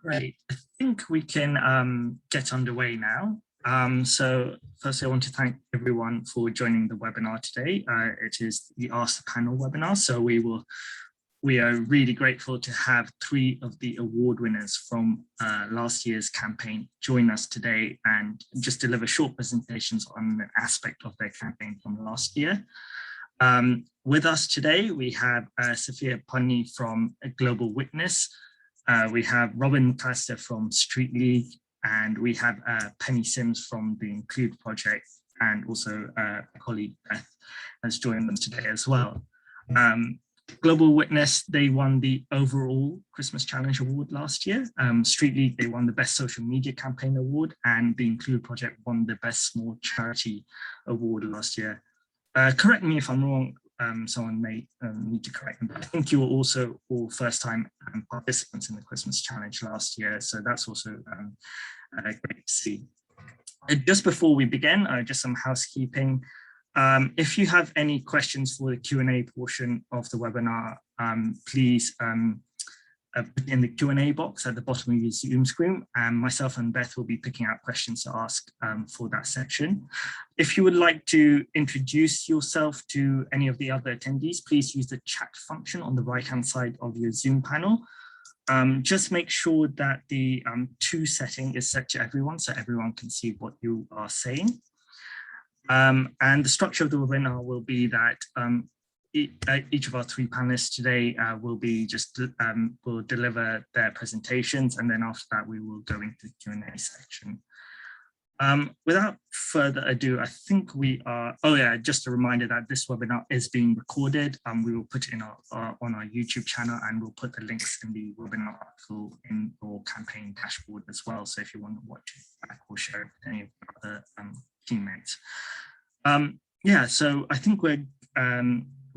Great. I think we can get underway now. So firstly, I want to thank everyone for joining the webinar today. It is the Ask the Panel webinar. So we are really grateful to have 3 of the award winners from last year's campaign join us today and just deliver short presentations on an aspect of their campaign from last year. With us today, we have Sophia Punny from Global Witness. We have Robin McAllister from Street League, and we have Penny Sims from the Include project, and also a colleague Beth has joined us today as well. Global Witness, they won the overall Christmas Challenge Award last year. Street League, they won the Best Social Media Campaign Award, and the Include project won the Best Small Charity Award last year. Correct me if I'm wrong, someone may need to correct me, but I think you were also all first-time participants in the Christmas Challenge last year, so that's also great to see. Just before we begin, just some housekeeping. If you have any questions for the Q&A portion of the webinar, please put in the Q&A box at the bottom of your Zoom screen, and myself and Beth will be picking out questions to ask for that section. If you would like to introduce yourself to any of the other attendees, please use the chat function on the right-hand side of your Zoom panel. Just make sure that the to setting is set to everyone so everyone can see what you are saying. And the structure of the webinar will be that each of our 3 panelists today will be will deliver their presentations, and then after that we will go into the Q&A section. Without further ado, I think we are, just a reminder that this webinar is being recorded. We will put it in on our YouTube channel, and we'll put the links in the webinar article in your campaign dashboard as well. So if you want to watch it back or share it with any of the other teammates. So I think we're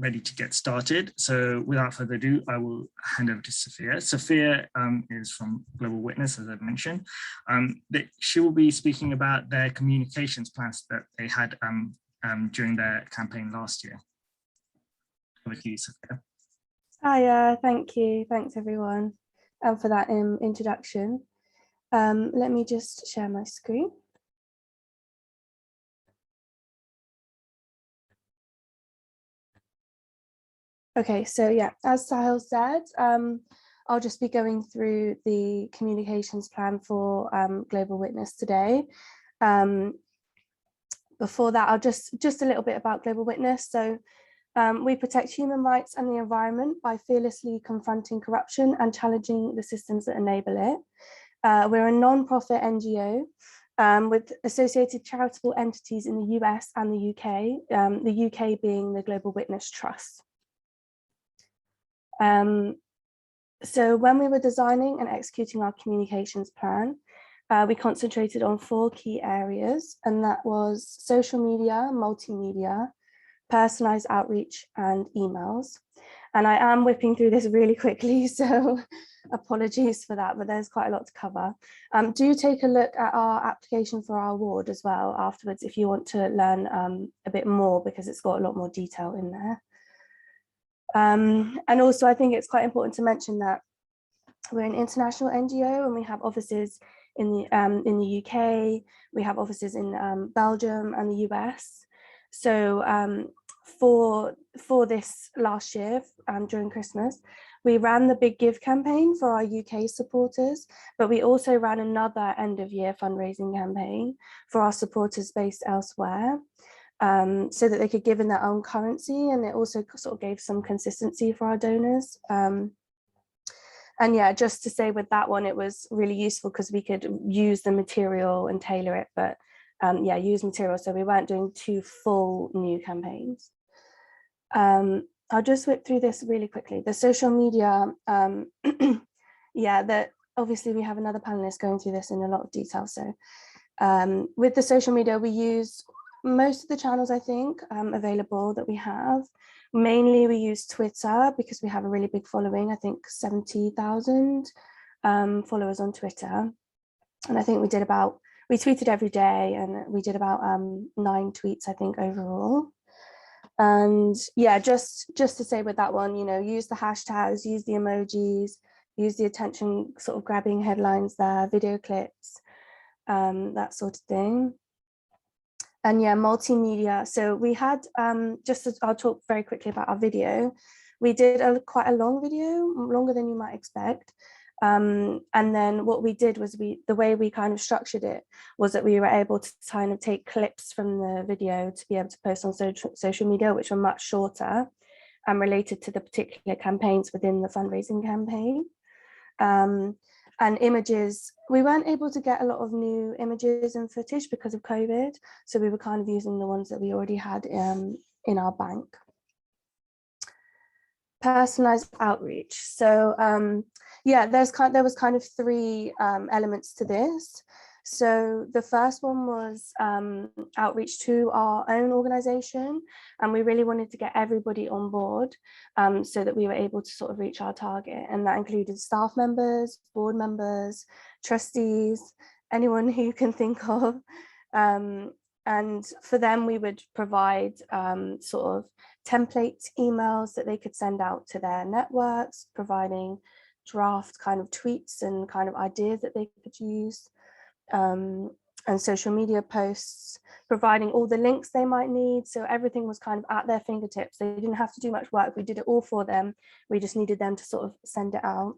ready to get started. So without further ado, I will hand over to Sophia. Sophia is from Global Witness, as I mentioned. She will be speaking about their communications plans that they had during their campaign last year. Over to you, Sophia. Hi, thank you. Thanks everyone for that introduction. Let me just share my screen. Okay, so yeah, as Sahil said, I'll just be going through the communications plan for Global Witness today. Before that, I'll just a little bit about Global Witness. So we protect human rights and the environment by fearlessly confronting corruption and challenging the systems that enable it. We're a non-profit NGO with associated charitable entities in the US and the UK being the Global Witness Trust. So when we were designing and executing our communications plan, we concentrated on 4 key areas, and that was social media, multimedia, personalized outreach, and emails. And I am whipping through this really quickly, so apologies for that, but there's quite a lot to cover. Do take a look at our application for our award as well afterwards if you want to learn a bit more, because it's got a lot more detail in there. And also I think it's quite important to mention that we're an international NGO, and we have offices in the UK, we have offices in Belgium and the US. So for this last year during Christmas, we ran the Big Give campaign for our UK supporters, but we also ran another end of year fundraising campaign for our supporters based elsewhere. So that they could give in their own currency, and it also sort of gave some consistency for our donors. And yeah, just to say with that one, it was really useful because we could use the material and tailor it, but yeah, use material. So we weren't doing 2 full new campaigns. I'll just whip through this really quickly. The social media, yeah, that obviously we have another panelist going through this in a lot of detail. So with the social media, we use most of the channels, I think, available that we have. Mainly we use Twitter because we have a really big following, I think 70,000 followers on Twitter. And I think we tweeted every day, and we did about 9 tweets, I think, overall. And yeah, just to say with that one, use the hashtags, use the emojis, use the attention sort of grabbing headlines there, video clips, that sort of thing. And yeah, multimedia. So we had, I'll talk very quickly about our video. We did quite a long video, longer than you might expect. And then what we did was the way we kind of structured it was that we were able to kind of take clips from the video to be able to post on social media, which were much shorter and related to the particular campaigns within the fundraising campaign. And images, we weren't able to get a lot of new images and footage because of COVID. So we were kind of using the ones that we already had in our bank. Personalized outreach. So yeah, there was kind of three elements to this. So the first one was outreach to our own organization, and we really wanted to get everybody on board so that we were able to sort of reach our target, and that included staff members, board members, trustees, anyone who you can think of. And for them, we would provide sort of template emails that they could send out to their networks, providing draft kind of tweets and kind of ideas that they could use, and social media posts, providing all the links they might need. So everything was kind of at their fingertips. They didn't have to do much work. We did it all for them. We just needed them to sort of send it out.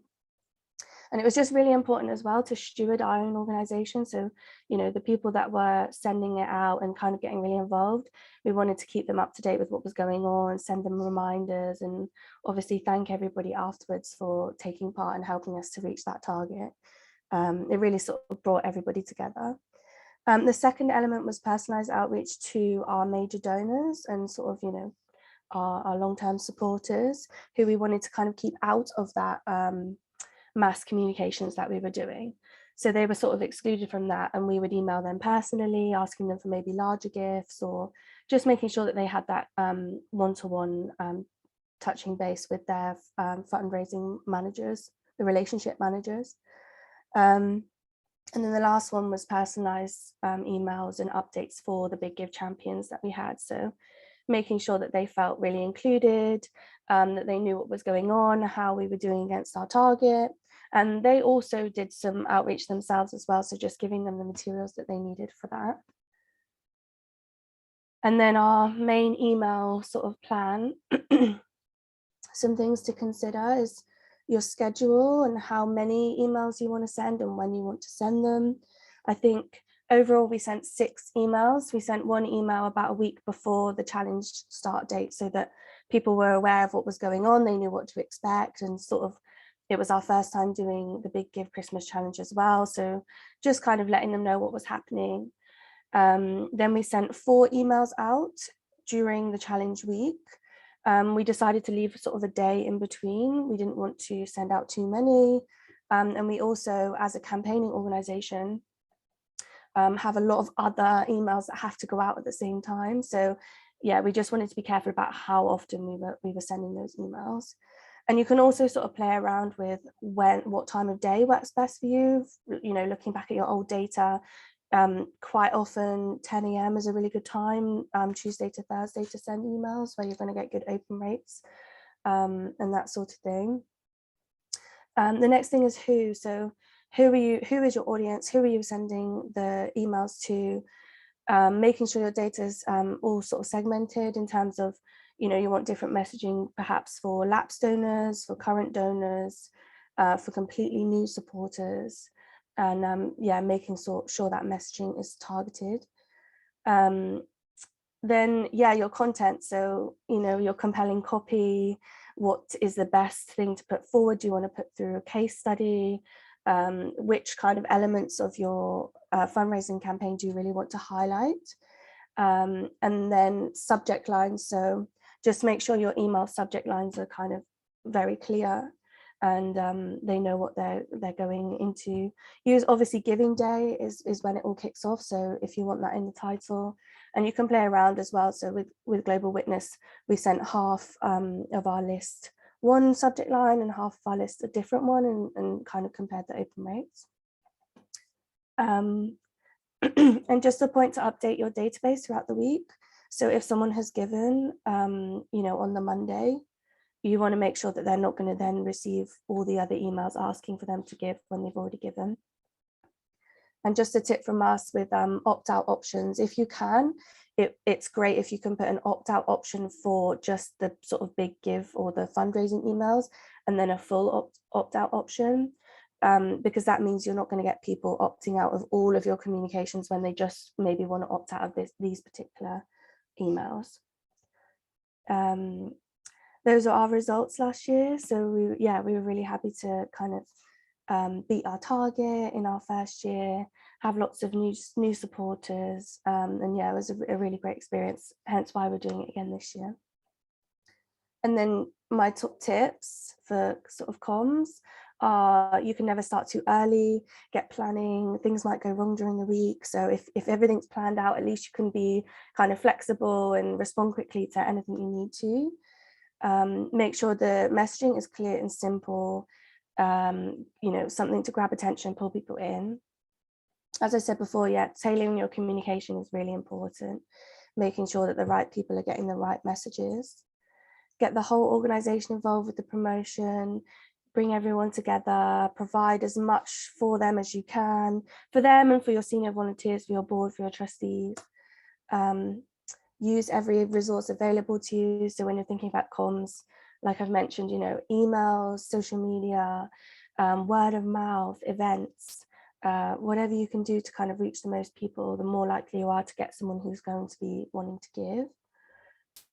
And it was just really important as well to steward our own organization. So, you know, the people that were sending it out and kind of getting really involved, we wanted to keep them up to date with what was going on, send them reminders, and obviously thank everybody afterwards for taking part and helping us to reach that target. It really sort of brought everybody together. The second element was personalized outreach to our major donors and sort of, you know, our long-term supporters, who we wanted to kind of keep out of that mass communications that we were doing. So they were sort of excluded from that, and we would email them personally, asking them for maybe larger gifts, or just making sure that they had that one-to-one touching base with their fundraising managers, the relationship managers. And then the last one was personalized emails and updates for the Big Give champions that we had. So making sure that they felt really included, that they knew what was going on, how we were doing against our target. And they also did some outreach themselves as well. So just giving them the materials that they needed for that. And then our main email sort of plan, some things to consider is your schedule and how many emails you want to send and when you want to send them. I think overall we sent 6 emails. We sent one email about a week before the challenge start date so that people were aware of what was going on, they knew what to expect, and sort of it was our first time doing the Big Give Christmas challenge as well. So just kind of letting them know what was happening. Then we sent 4 emails out during the challenge week. We decided to leave sort of a day in between. We didn't want to send out too many. And we also, as a campaigning organization, have a lot of other emails that have to go out at the same time. So yeah, we just wanted to be careful about how often we were sending those emails. And you can also sort of play around with what time of day works best for you. You know, looking back at your old data, quite often 10 a.m. is a really good time, Tuesday to Thursday, to send emails where you're going to get good open rates, and that sort of thing. The next thing is who. So who is your audience? Who are you sending the emails to? Making sure your data is all sort of segmented in terms of, you know, you want different messaging perhaps for lapsed donors, for current donors, for completely new supporters, and yeah, making sure that messaging is targeted. Then yeah, your content. So, you know, your compelling copy, what is the best thing to put forward? Do you want to put through a case study? Which kind of elements of your fundraising campaign do you really want to highlight? And then subject lines. So just make sure your email subject lines are kind of very clear, and they know what they're going into. Use, obviously, Giving Day is when it all kicks off. So if you want that in the title, and you can play around as well. So with Global Witness, we sent half of our list one subject line and half of our list a different one, and kind of compared the open rates. And just a point to update your database throughout the week. So if someone has given, you know, on the Monday, you want to make sure that they're not going to then receive all the other emails asking for them to give when they've already given. And just a tip from us with opt-out options, if you can, it's great if you can put an opt-out option for just the sort of big give or the fundraising emails, and then a full opt-out option, because that means you're not going to get people opting out of all of your communications when they just maybe want to opt out of these particular emails. Those are our results last year. So we were really happy to kind of beat our target in our first year, have lots of new supporters, and yeah, it was a really great experience, hence why we're doing it again this year. And then my top tips for sort of comms are, you can never start too early, get planning, things might go wrong during the week. So if everything's planned out, at least you can be kind of flexible and respond quickly to anything you need to. Make sure the messaging is clear and simple, something to grab attention, pull people in. As I said before, tailoring your communication is really important, making sure that the right people are getting the right messages. Get the whole organization involved with the promotion, bring everyone together, provide as much for them as you can, for them and for your senior volunteers, for your board, for your trustees. Use every resource available to you. So when you're thinking about comms, like I've mentioned, emails, social media, word of mouth, events, whatever you can do to kind of reach the most people, the more likely you are to get someone who's going to be wanting to give.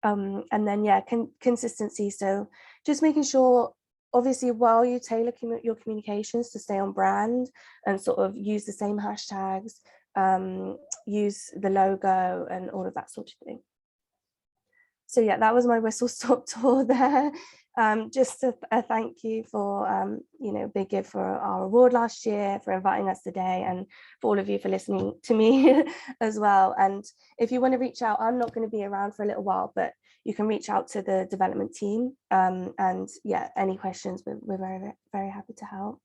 And then, consistency. So just making sure, obviously, while you tailor your communications to stay on brand and sort of use the same hashtags, use the logo and all of that sort of thing. So yeah, that was my whistle stop tour there. Just a thank you for, Big Give for our award last year, for inviting us today, and for all of you for listening to me as well. And if you want to reach out, I'm not going to be around for a little while, but you can reach out to the development team. And yeah, any questions, we're very, very happy to help.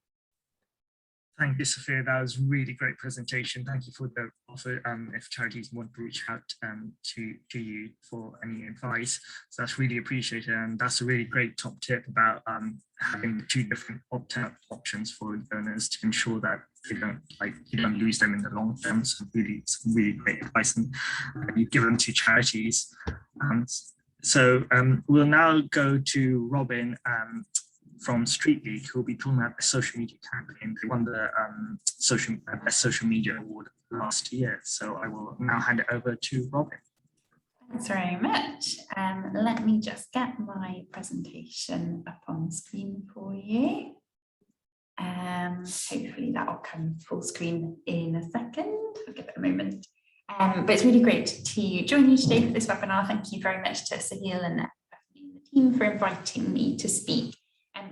Thank you, Sophia. That was a really great presentation. Thank you for the offer. If charities want to reach out to you for any advice, so that's really appreciated. And that's a really great top tip about having the 2 different opt-out options for donors to ensure that you don't lose them in the long term. So it's really great advice, and you've given to charities. So we'll now go to Robin from Street League, who will be talking about the social media campaign. They won the best social media award last year. So I will now hand it over to Robin. Thanks very much. Let me just get my presentation up on screen for you. Hopefully that will come full screen in a second. I'll give it a moment. But it's really great to join you today for this webinar. Thank you very much to Sahil and the team for inviting me to speak.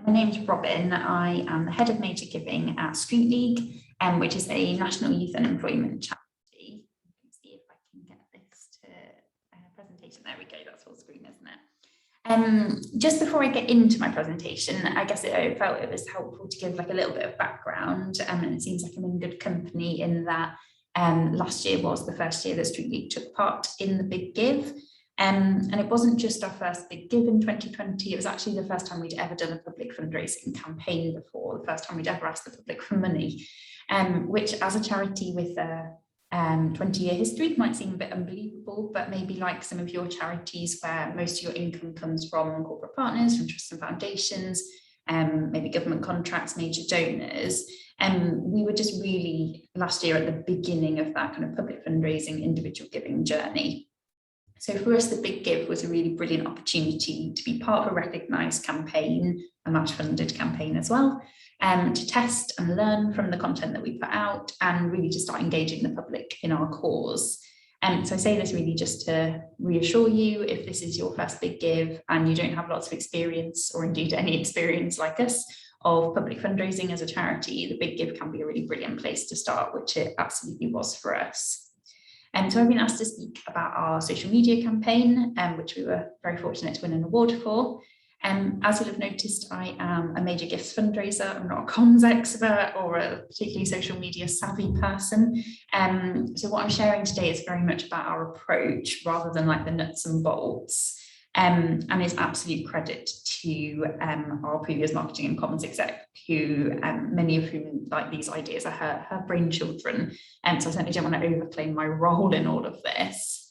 My name's Robin. I am the head of major giving at Street League, which is a national youth unemployment charity. Let's see if I can get this to presentation. There we go. That's full screen, isn't it? Just before I get into my presentation, I guess I felt it was helpful to give a little bit of background, and it seems like I'm in good company in that last year was the first year that Street League took part in the Big Give. And it wasn't just our first Big Give in 2020, it was actually the first time we'd ever done a public fundraising campaign before, the first time we'd ever asked the public for money, which as a charity with a 20-year history might seem a bit unbelievable, but maybe like some of your charities where most of your income comes from corporate partners, from trusts and foundations, maybe government contracts, major donors. We were just really last year at the beginning of that kind of public fundraising, individual giving journey. So for us, the Big Give was a really brilliant opportunity to be part of a recognised campaign, a match-funded campaign as well, to test and learn from the content that we put out and really to start engaging the public in our cause. So I say this really just to reassure you, if this is your first Big Give and you don't have lots of experience, or indeed any experience like us, of public fundraising as a charity, the Big Give can be a really brilliant place to start, which it absolutely was for us. So I've been asked to speak about our social media campaign, which we were very fortunate to win an award for. As you'll have noticed, I am a major gifts fundraiser. I'm not a comms expert or a particularly social media savvy person. So what I'm sharing today is very much about our approach rather than like the nuts and bolts. And it's absolute credit to our previous marketing and comms exec, who many of whom, like, these ideas are her brainchildren. So I certainly don't want to overclaim my role in all of this.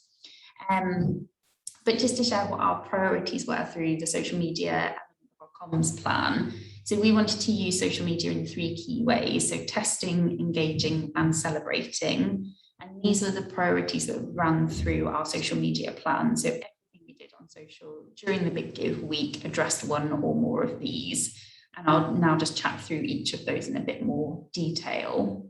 But just to share what our priorities were through the social media and our comms plan. So we wanted to use social media in 3 key ways. So testing, engaging, and celebrating. And these were the priorities that ran through our social media plan. So on social during the Big Give week addressed one or more of these, and I'll now just chat through each of those in a bit more detail.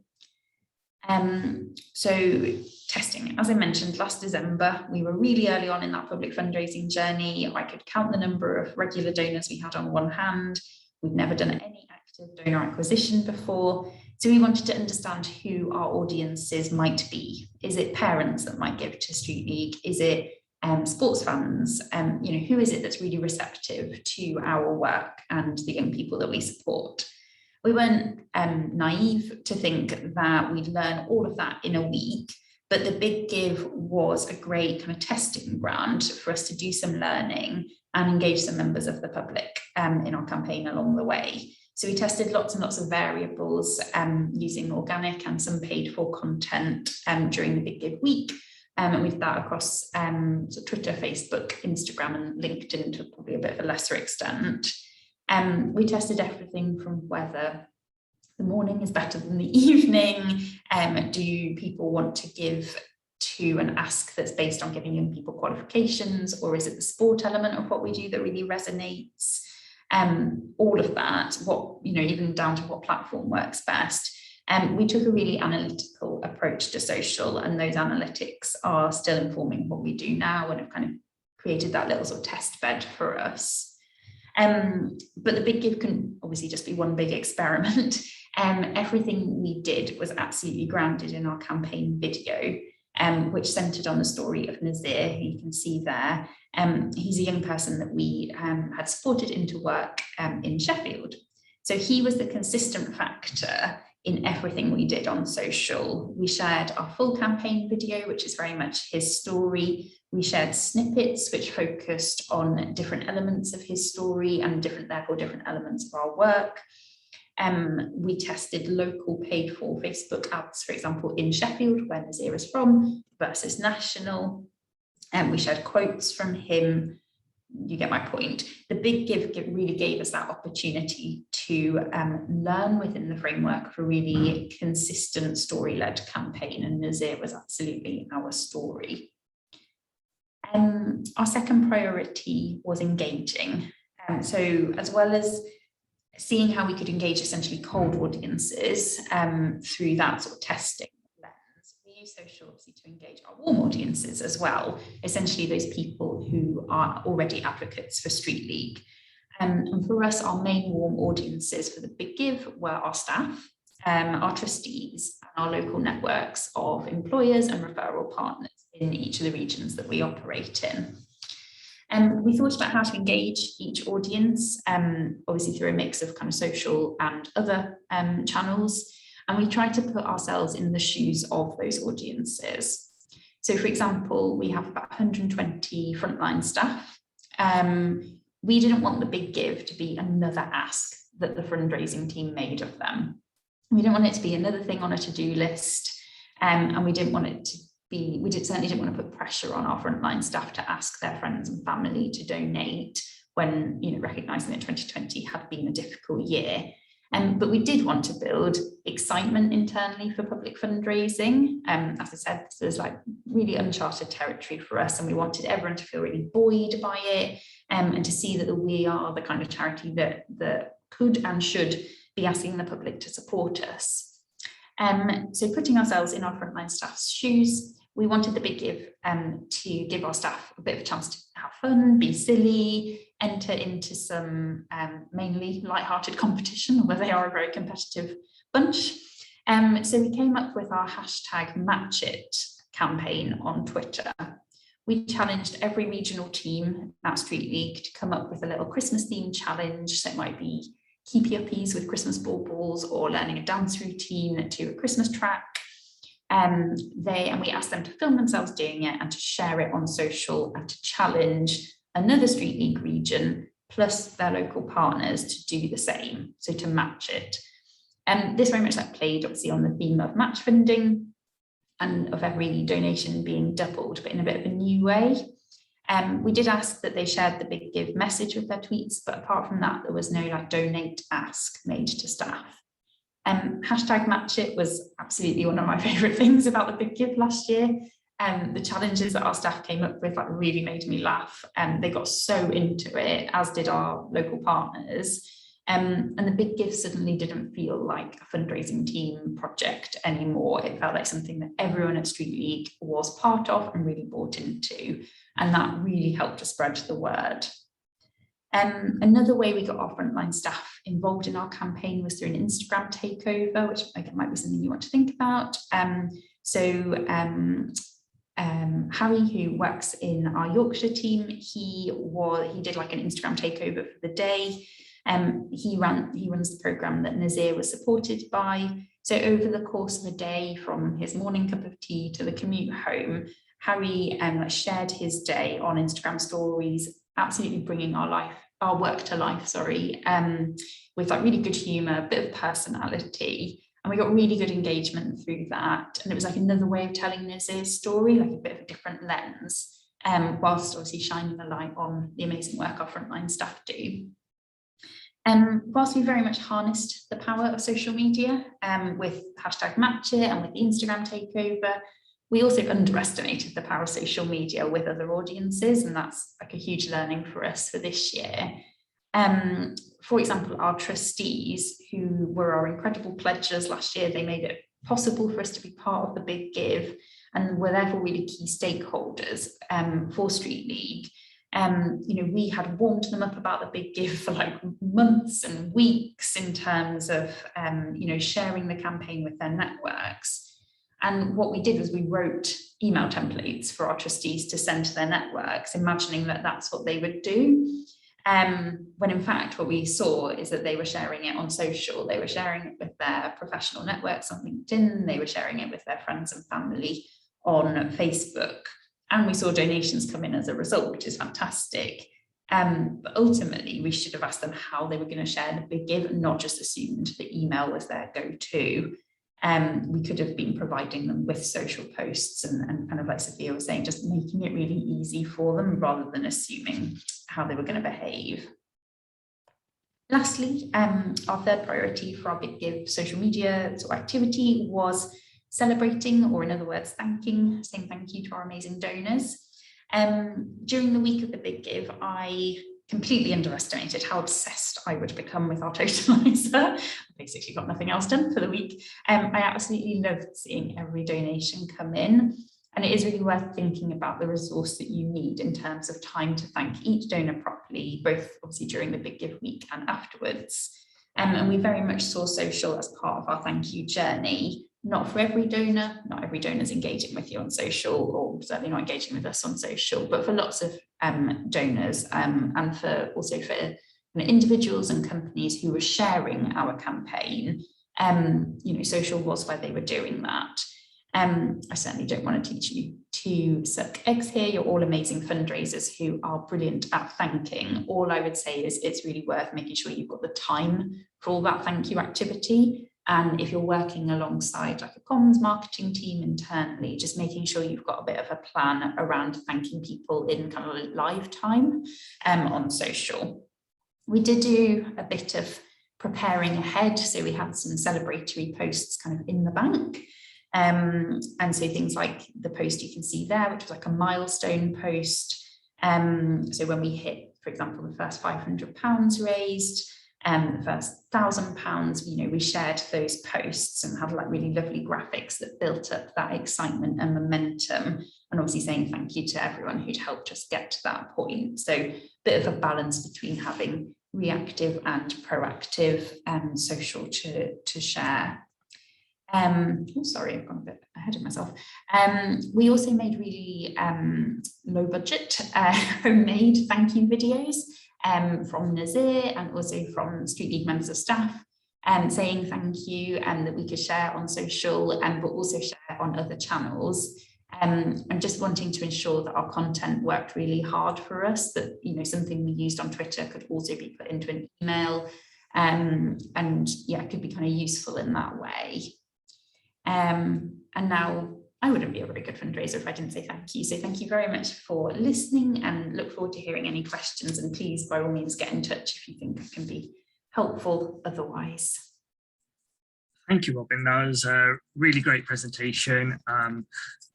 So testing, as I mentioned, last December, we were really early on in that public fundraising journey. I could count the number of regular donors we had on one hand. We'd never done any active donor acquisition before. So we wanted to understand who our audiences might be. Is it parents that might give to Street League? Is it sports fans? Who is it that's really receptive to our work and the young people that we support? We weren't naive to think that we'd learn all of that in a week, but the Big Give was a great kind of testing ground for us to do some learning and engage some members of the public in our campaign along the way. So we tested lots and lots of variables using organic and some paid for content during the Big Give week. And we did that across Twitter, Facebook, Instagram, and LinkedIn to probably a bit of a lesser extent. We tested everything from whether the morning is better than the evening. Do people want to give to an ask that's based on giving young people qualifications, or is it the sport element of what we do that really resonates? All of that, even down to what platform works best. We took a really analytical approach to social, and those analytics are still informing what we do now and have kind of created that little sort of test bed for us. But the Big Give can obviously just be one big experiment. Everything we did was absolutely grounded in our campaign video, which centered on the story of Nazir, who you can see there. He's a young person that we had supported into work in Sheffield. So he was the consistent factor in everything we did on social. We shared our full campaign video, which is very much his story. We shared snippets which focused on different elements of his story and different elements of our work. We tested local paid for Facebook ads, for example, in Sheffield, where Nazir is from, versus national. We shared quotes from him. You get my point. The Big Give really gave us that opportunity to learn within the framework for really consistent story-led campaign, and Nazir was absolutely our story. Our second priority was engaging. So as well as seeing how we could engage essentially cold audiences through that sort of testing lens, we use social obviously to engage our warm audiences as well, essentially those people who are already advocates for Street League. And for us, our main warm audiences for the Big Give were our staff, our trustees, and our local networks of employers and referral partners in each of the regions that we operate in. We thought about how to engage each audience, obviously through a mix of kind of social and other channels, and we tried to put ourselves in the shoes of those audiences. So, for example, we have about 120 frontline staff. We didn't want the Big Give to be another ask that the fundraising team made of them. We didn't want it to be another thing on a to-do list, and we didn't want it to be, certainly didn't want to put pressure on our frontline staff to ask their friends and family to donate when, recognising that 2020 had been a difficult year. But we did want to build excitement internally for public fundraising. As I said, this was like really uncharted territory for us, and we wanted everyone to feel really buoyed by it, and to see that we are the kind of charity that could and should be asking the public to support us. So putting ourselves in our frontline staff's shoes, we wanted the Big Give to give our staff a bit of a chance to have fun, be silly, enter into some mainly light-hearted competition, although they are a very competitive bunch. So we came up with our #MatchIt campaign on Twitter. We challenged every regional team at Street League to come up with a little Christmas themed challenge. So it might be keepy uppies with Christmas baubles, or learning a dance routine to a Christmas track. And we asked them to film themselves doing it and to share it on social and to challenge another Street League region, plus their local partners to do the same, so to match it. And this very much played obviously on the theme of match funding and of every donation being doubled, but in a bit of a new way. We did ask that they shared the Big Give message with their tweets, but apart from that, there was no donate ask made to staff. Hashtag match it was absolutely one of my favourite things about the Big Give last year. The challenges that our staff came up with really made me laugh, and they got so into it, as did our local partners. And the Big Give suddenly didn't feel like a fundraising team project anymore. It felt like something that everyone at Street League was part of and really bought into. And that really helped to spread the word. Another way we got our frontline staff involved in our campaign was through an Instagram takeover, which again might be something you want to think about. Harry, who works in our Yorkshire team, he did an Instagram takeover for the day. He runs the programme that Nazir was supported by. So over the course of the day, from his morning cup of tea to the commute home, Harry shared his day on Instagram stories, absolutely bringing our work to life, with really good humour, a bit of personality. And we got really good engagement through that. And it was another way of telling Nazir's story, a bit of a different lens, whilst obviously shining the light on the amazing work our frontline staff do. Whilst we very much harnessed the power of social media with hashtag match it and with the Instagram takeover, we also underestimated the power of social media with other audiences, and that's a huge learning for us for this year. For example, our trustees, who were our incredible pledgers last year, they made it possible for us to be part of the Big Give and were therefore really key stakeholders for Street League. We had warmed them up about the Big Give for months and weeks in terms of, sharing the campaign with their networks. And what we did was we wrote email templates for our trustees to send to their networks, imagining that that's what they would do. When in fact, what we saw is that they were sharing it on social. They were sharing it with their professional networks on LinkedIn. They were sharing it with their friends and family on Facebook. And we saw donations come in as a result, which is fantastic. But ultimately, we should have asked them how they were going to share the Big Give and not just assumed the email was their go-to. We could have been providing them with social posts and like Sophia was saying, just making it really easy for them rather than assuming how they were going to behave. Lastly, our third priority for our Big Give social media activity was celebrating, or in other words, saying thank you to our amazing donors. During the week of the Big Give, I completely underestimated how obsessed I would become with our totalizer. I basically got nothing else done for the week. I absolutely loved seeing every donation come in. And it is really worth thinking about the resource that you need in terms of time to thank each donor properly, both obviously during the Big Give week and afterwards. And we very much saw social as part of our thank you journey. Not for every donor, not every donor is engaging with you on social, or certainly not engaging with us on social, but for lots of donors and also for individuals and companies who were sharing our campaign, social was where they were doing that. I certainly don't want to teach you to suck eggs here. You're all amazing fundraisers who are brilliant at thanking. All I would say is it's really worth making sure you've got the time for all that thank you activity. And if you're working alongside a comms marketing team internally, just making sure you've got a bit of a plan around thanking people in live time on social. We did do a bit of preparing ahead. So we had some celebratory posts in the bank. And so things like the post you can see there, which was a milestone post. So when we hit, for example, the first £500 raised, the first £1,000, we shared those posts and had really lovely graphics that built up that excitement and momentum, and obviously saying thank you to everyone who'd helped us get to that point. So a bit of a balance between having reactive and proactive social to share. Sorry, I've gone a bit ahead of myself. We also made really low budget homemade thank you videos from Nazir and also from Street League members of staff, saying thank you and that we could share on social, but also share on other channels. and just wanting to ensure that our content worked really hard for us, that, you know, something we used on Twitter could also be put into an email, and yeah, could be kind of useful in that way. And now I wouldn't be a very good fundraiser if I didn't say thank you. So thank you very much for listening, and look forward to hearing any questions, and please by all means get in touch if you think I can be helpful otherwise. Thank you, Robin. That was a really great presentation. Some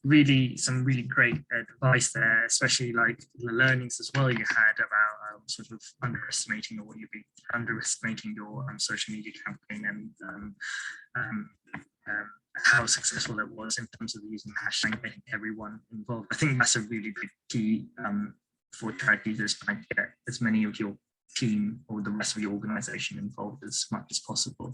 really great advice there, especially like the learnings as well you had about sort of underestimating, or what you'd be underestimating your social media campaign, and how successful it was in terms of using the hashtag and getting everyone involved. I think that's a really big key for charities, is trying to get as many of your team or the rest of your organization involved as much as possible.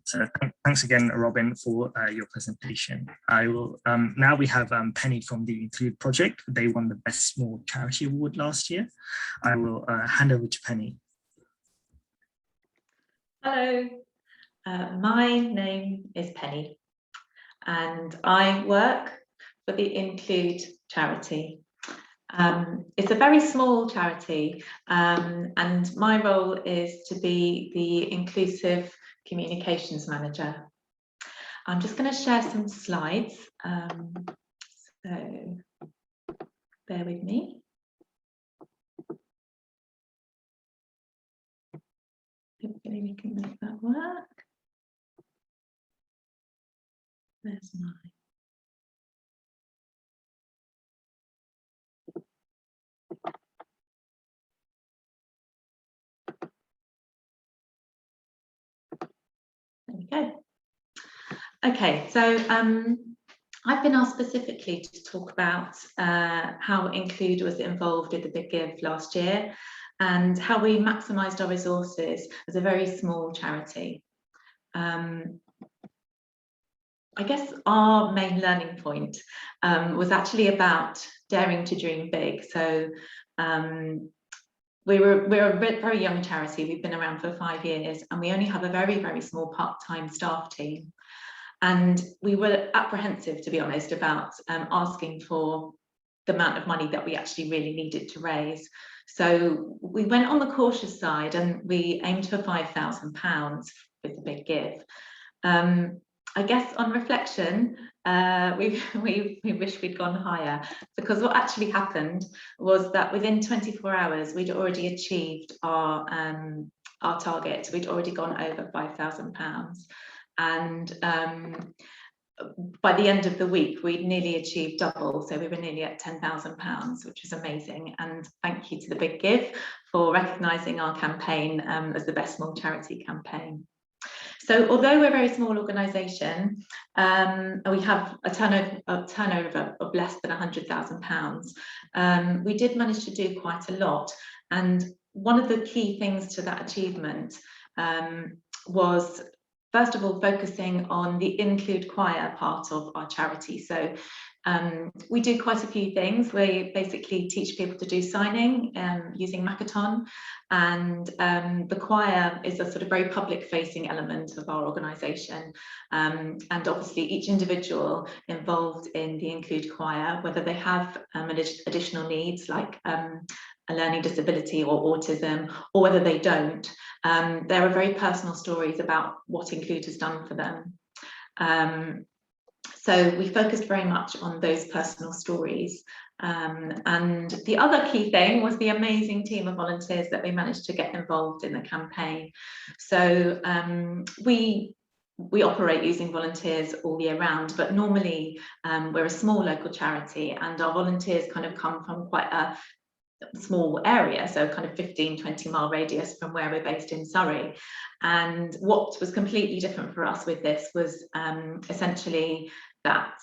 So thanks again, Robin, for your presentation. I will now we have Penny from the Include project. They won the Best Small Charity Award last year. I will hand over to Penny. Hello, my name is Penny, and I work for the Include charity. It's a very small charity, and my role is to be the inclusive communications manager. I'm just going to share some slides, so bear with me. Hopefully we can make that work. There's mine. There we go. Okay, so I've been asked specifically to talk about how Include was involved with the Big Give last year, and how we maximised our resources as a very small charity. I guess our main learning point was actually about daring to dream big. So we're a very young charity. We've been around for 5 years, and we only have a very, very small part-time staff team. And we were apprehensive, to be honest, about asking for the amount of money that we actually really needed to raise. So we went on the cautious side, and we aimed for £5,000 with the Big Give. I guess on reflection, we wish we'd gone higher, because what actually happened was that within 24 hours, we'd already achieved our target. We'd already gone over £5,000. And by the end of the week, we'd nearly achieved double. So we were nearly at £10,000, which was amazing. And thank you to the Big Give for recognising our campaign as the Best Small Charity campaign. So although we're a very small organisation, we have a turnover of less than £100,000, we did manage to do quite a lot. And one of the key things to that achievement was, first of all, focusing on the Include Choir part of our charity. So we do quite a few things. We basically teach people to do signing using Makaton, and the choir is a sort of very public-facing element of our organisation. And obviously each individual involved in the Include Choir, whether they have additional needs like a learning disability or autism, or whether they don't, there are very personal stories about what Include has done for them. So we focused very much on those personal stories. And the other key thing was the amazing team of volunteers that we managed to get involved in the campaign. So we operate using volunteers all year round, but normally we're a small local charity, and our volunteers kind of come from quite a small area, so kind of 15-20 mile radius from where we're based in Surrey. And what was completely different for us with this was essentially that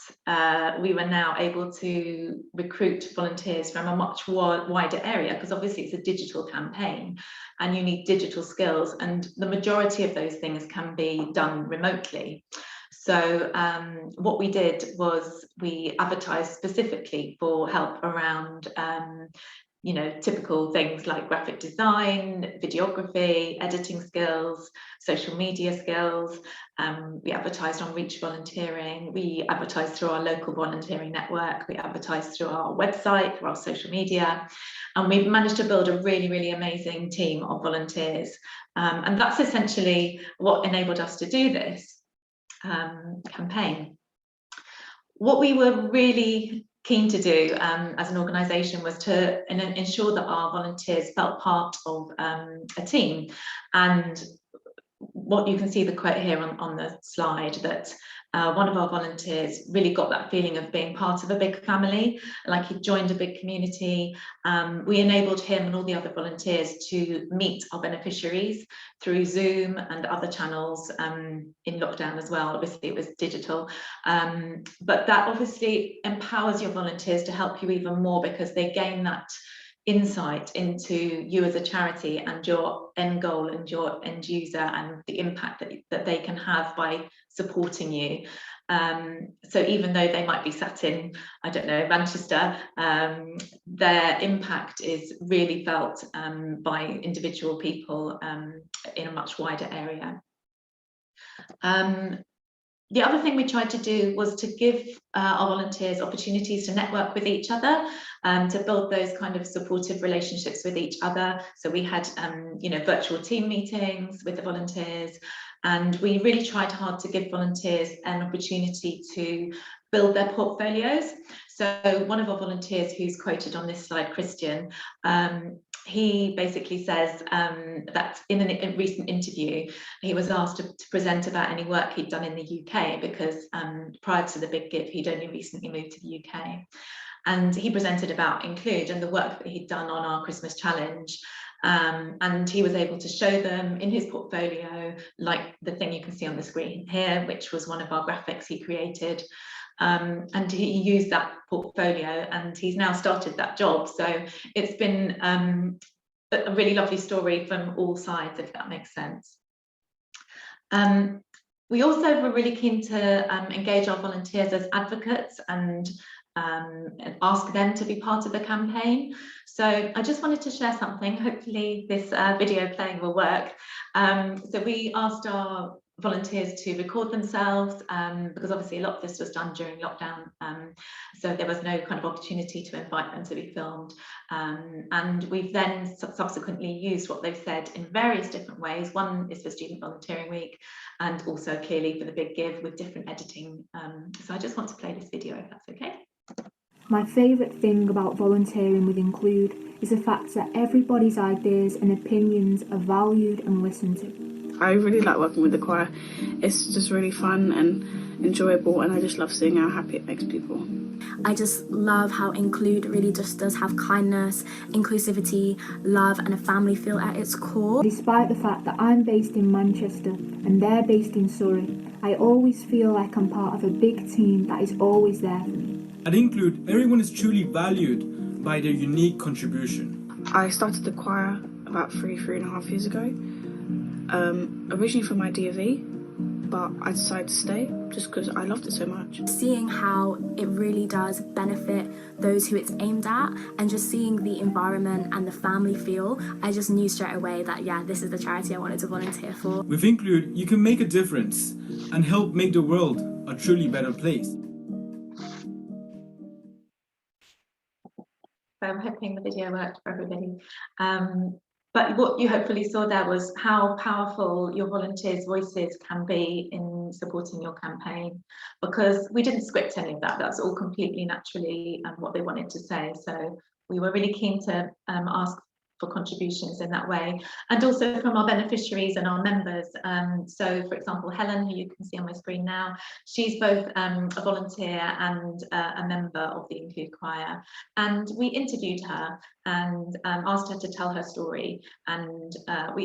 we were now able to recruit volunteers from a much wider area, because obviously it's a digital campaign and you need digital skills, and the majority of those things can be done remotely. So what we did was we advertised specifically for help around typical things like graphic design, videography, editing skills, social media skills. We advertised on Reach Volunteering. We advertised through our local volunteering network. We advertised through our website, through our social media. And we've managed to build a really, really amazing team of volunteers. And that's essentially what enabled us to do this campaign. What we were really keen to do as an organisation was to ensure that our volunteers felt part of a team. And what you can see the quote here on the slide, that one of our volunteers really got that feeling of being part of a big family, like he'd joined a big community. We enabled him and all the other volunteers to meet our beneficiaries through Zoom and other channels in lockdown as well. Obviously it was digital, but that obviously empowers your volunteers to help you even more, because they gain that insight into you as a charity and your end goal and your end user and the impact that they can have by supporting you. So even though they might be sat in, I don't know, Manchester, their impact is really felt by individual people in a much wider area. The other thing we tried to do was to give our volunteers opportunities to network with each other, to build those kind of supportive relationships with each other. So we had, virtual team meetings with the volunteers, and we really tried hard to give volunteers an opportunity to build their portfolios. So one of our volunteers, who's quoted on this slide, Christian, he basically says that in a recent interview, he was asked to present about any work he'd done in the UK, because prior to the Big Give, he'd only recently moved to the UK. And he presented about Include and the work that he'd done on our Christmas challenge. And he was able to show them in his portfolio, like the thing you can see on the screen here, which was one of our graphics he created. And he used that portfolio, and he's now started that job. So it's been a really lovely story from all sides, if that makes sense. We also were really keen to engage our volunteers as advocates and ask them to be part of the campaign. So I just wanted to share something. Hopefully this video playing will work. So we asked our volunteers to record themselves, because obviously a lot of this was done during lockdown, so there was no kind of opportunity to invite them to be filmed, and we've then subsequently used what they've said in various different ways. One is for Student Volunteering Week, and also clearly for the Big Give with different editing. So I just want to play this video, if that's okay. My favourite thing about volunteering with Include is the fact that everybody's ideas and opinions are valued and listened to. I really like working with the choir. It's just really fun and enjoyable, and I just love seeing how happy it makes people. I just love how Include really just does have kindness, inclusivity, love and a family feel at its core. Despite the fact that I'm based in Manchester and they're based in Surrey, I always feel like I'm part of a big team that is always there for me. At Include, everyone is truly valued by their unique contribution. I started the choir about three and a half years ago, originally for my DOV, but I decided to stay just because I loved it so much. Seeing how it really does benefit those who it's aimed at, and just seeing the environment and the family feel, I just knew straight away that, yeah, this is the charity I wanted to volunteer for. With Include, you can make a difference and help make the world a truly better place. So I'm hoping the video worked for everybody. But what you hopefully saw there was how powerful your volunteers' voices can be in supporting your campaign, because we didn't script any of that. That's all completely naturally what they wanted to say. So we were really keen to ask for contributions in that way, and also from our beneficiaries and our members. So for example, Helen, who you can see on my screen now, she's both a volunteer and a member of the Include Choir, and we interviewed her and asked her to tell her story, and we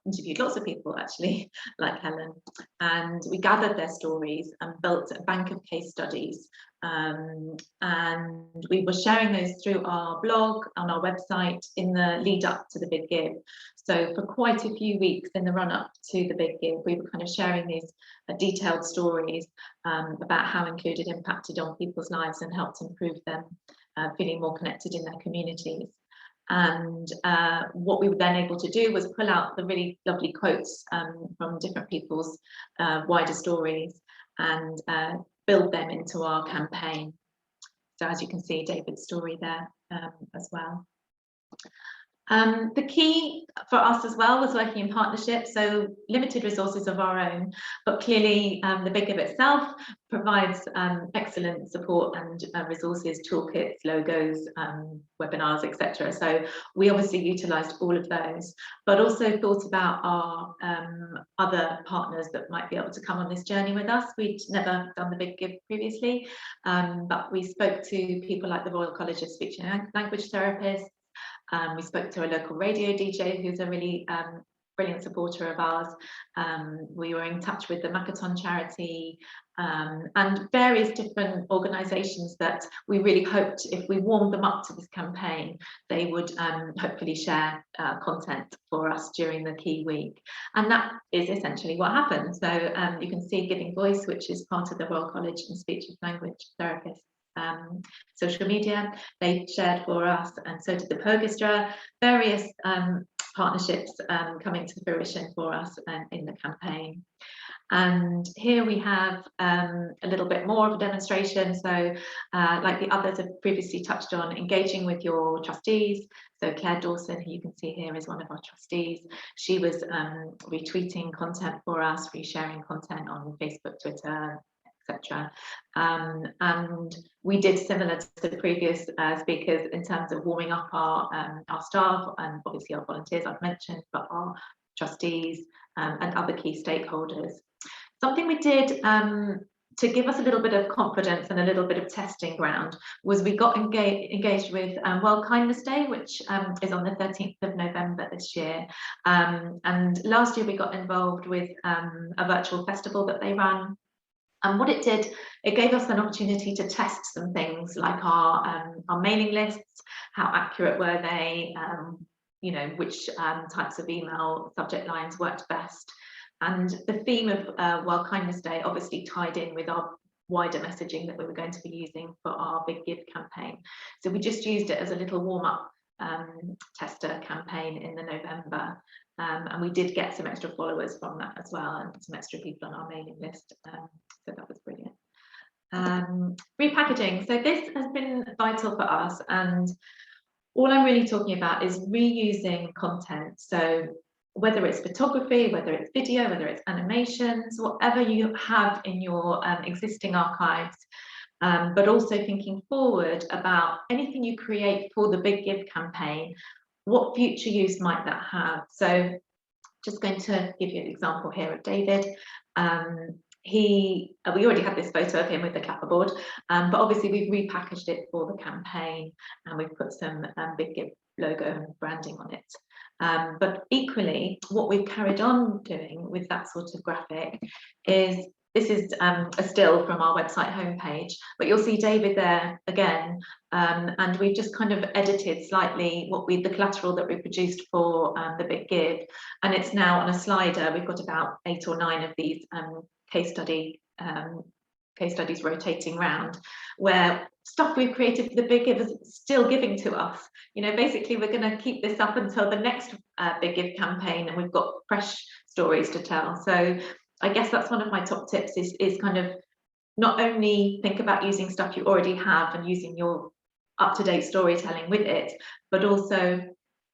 interviewed lots of people actually, like Helen, and we gathered their stories and built a bank of case studies. And we were sharing those through our blog on our website in the lead up to the Big Give. So for quite a few weeks in the run up to the Big Give, we were kind of sharing these detailed stories about how Include had impacted on people's lives and helped improve them feeling more connected in their communities. And what we were then able to do was pull out the really lovely quotes from different people's wider stories and build them into our campaign. So as you can see, David's story there as well. The key for us as well was working in partnership, so limited resources of our own, but clearly the Big Give itself provides excellent support and resources, toolkits, logos, webinars, etc. So we obviously utilised all of those, but also thought about our other partners that might be able to come on this journey with us. We'd never done the Big Give previously, but we spoke to people like the Royal College of Speech and Language Therapists. We spoke to a local radio DJ who's a really brilliant supporter of ours. We were in touch with the Makaton charity and various different organisations that we really hoped if we warmed them up to this campaign, they would hopefully share content for us during the key week. And that is essentially what happened. So you can see Giving Voice, which is part of the Royal College and Speech and Language Therapists social media, they shared for us, and so did the Pergestra, various partnerships coming to fruition for us in the campaign. And here we have a little bit more of a demonstration. So like the others have previously touched on, engaging with your trustees. So Claire Dawson, who you can see here, is one of our trustees. She was retweeting content for us, resharing content on Facebook, Twitter, etc. And we did similar to the previous speakers in terms of warming up our staff and obviously our volunteers I've mentioned, but our trustees and other key stakeholders. Something we did to give us a little bit of confidence and a little bit of testing ground was we got engaged with World Kindness Day, which is on the 13th of November this year. And last year we got involved with a virtual festival that they ran. And what it did, it gave us an opportunity to test some things like our mailing lists, how accurate were they, you know, which types of email subject lines worked best. And the theme of World Kindness Day obviously tied in with our wider messaging that we were going to be using for our Big Give campaign. So we just used it as a little warm-up tester campaign in the November. And we did get some extra followers from that as well, and some extra people on our mailing list. So that was brilliant. Repackaging. So this has been vital for us, and all I'm really talking about is reusing content. So whether it's photography, whether it's video, whether it's animations, whatever you have in your existing archives, but also thinking forward about anything you create for the Big Give campaign, what future use might that have? So just going to give you an example here of David. We already had this photo of him with the clapperboard, but obviously we've repackaged it for the campaign and we've put some Big Give logo and branding on it. But equally, what we've carried on doing with that sort of graphic is, this is a still from our website homepage, but you'll see David there again, and we've just kind of edited slightly the collateral that we produced for the Big Give, and it's now on a slider. We've got about 8 or 9 of these case studies rotating round, where stuff we've created for the Big Give is still giving to us. You know, basically we're going to keep this up until the next Big Give campaign, and we've got fresh stories to tell. So I guess that's one of my top tips is kind of not only think about using stuff you already have and using your up-to-date storytelling with it, but also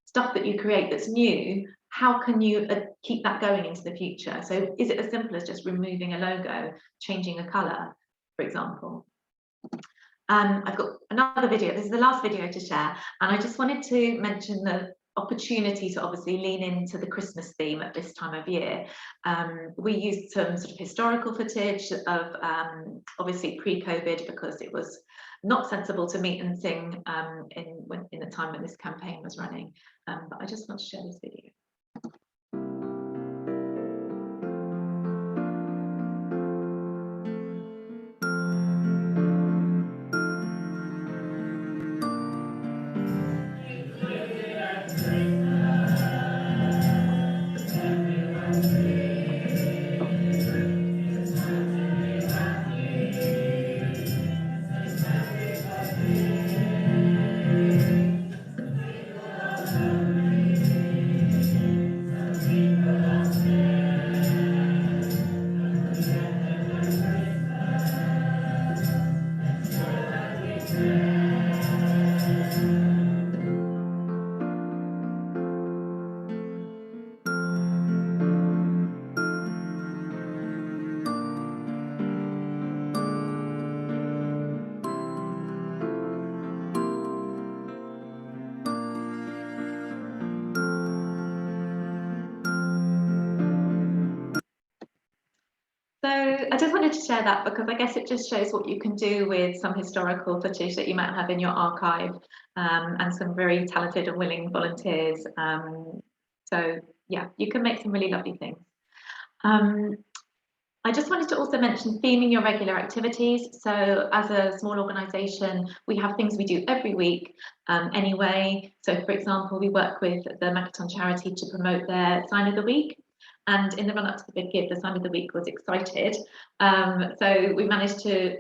stuff that you create that's new. How can you keep that going into the future? So is it as simple as just removing a logo, changing a color, for example? I've got another video. This is the last video to share, and I just wanted to mention the opportunity to obviously lean into the Christmas theme at this time of year. We used some sort of historical footage of obviously pre-COVID, because it was not sensible to meet and sing in the time when this campaign was running. But I just want to share this video. So I just wanted to share that because I guess it just shows what you can do with some historical footage that you might have in your archive, and some very talented and willing volunteers. So yeah, you can make some really lovely things. I just wanted to also mention theming your regular activities. So as a small organisation, we have things we do every week anyway. So for example, we work with the Makaton charity to promote their sign of the week. And in the run up to the big give, the sign of the week was excited. So we managed to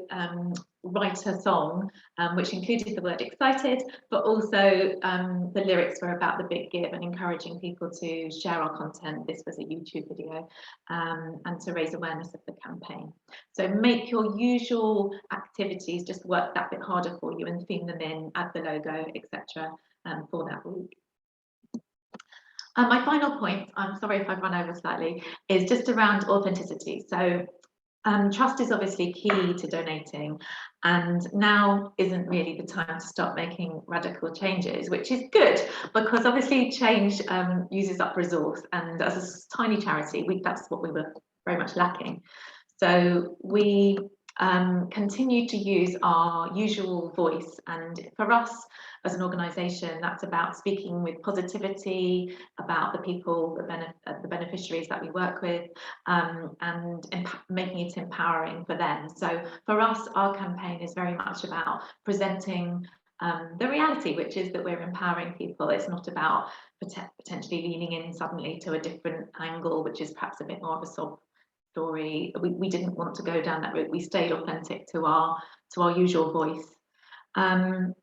write a song which included the word excited, but also the lyrics were about the big give and encouraging people to share our content. This was a YouTube video, and to raise awareness of the campaign. So make your usual activities just work that bit harder for you and theme them in, add the logo, etc. For that week. My final point, I'm sorry if I've run over slightly, is just around authenticity. So trust is obviously key to donating, and now isn't really the time to start making radical changes, which is good because obviously change uses up resource, and as a tiny charity, that's what we were very much lacking. So we continue to use our usual voice, and for us as an organisation, that's about speaking with positivity about the people, the beneficiaries that we work with, and making it empowering for them. So for us, our campaign is very much about presenting the reality, which is that we're empowering people. It's not about potentially leaning in suddenly to a different angle, which is perhaps a bit more of a sob story. We didn't want to go down that route. We stayed authentic to our usual voice, and